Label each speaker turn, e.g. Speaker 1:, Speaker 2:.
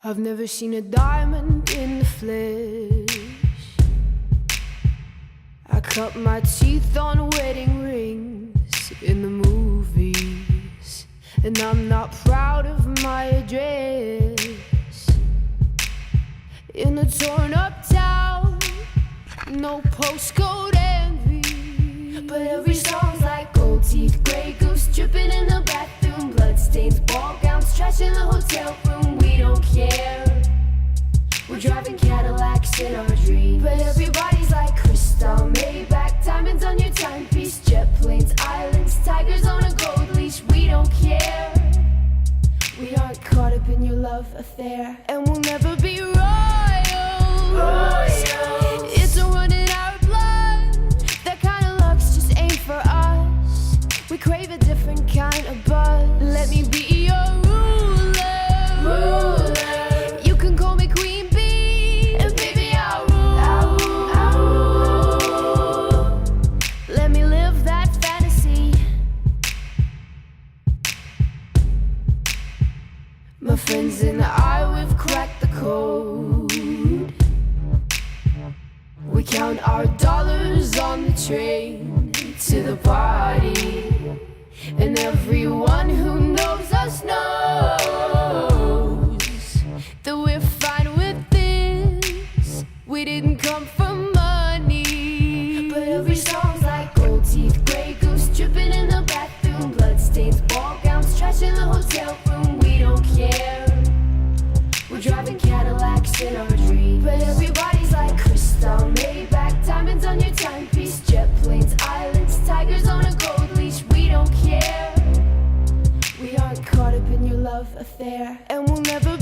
Speaker 1: I've never seen a diamond in the flesh. I cut my teeth on wedding rings in the movies, and I'm not proud of my address. In a torn up town, no postcode envy, but every song's like gold teeth, grey goose dripping in the bathroom, bloodstains, ball gowns, trash in the hotel room. We don't care. We're driving Cadillacs in our dreams, but everybody's like crystal, Maybach, diamonds on your timepiece, jet planes, islands, tigers on a gold leash. We don't care. We aren't caught up in your love affair, and we'll never be royals. It's a run in our blood. That kind of luck's just ain't for us. We crave a different kind of buzz. Let me be your ruler. You can call me Queen Bee, and baby I'll rule. Let me live that fantasy. My friends and I, we've cracked the code. We count our dollars on the train to the party, and everyone who knows us knows that we're fine with this. We didn't come for money, but every song's like gold teeth, grey goose dripping in the bathroom, bloodstains, ball gowns, trash in the hotel room. We don't care. We're driving Cadillacs in our dreams, but everybody's like crystal, Maybach, diamonds on your timepiece, jet planes, islands, tigers on a gold leash. We don't care. We aren't caught up in your love affair, and we'll never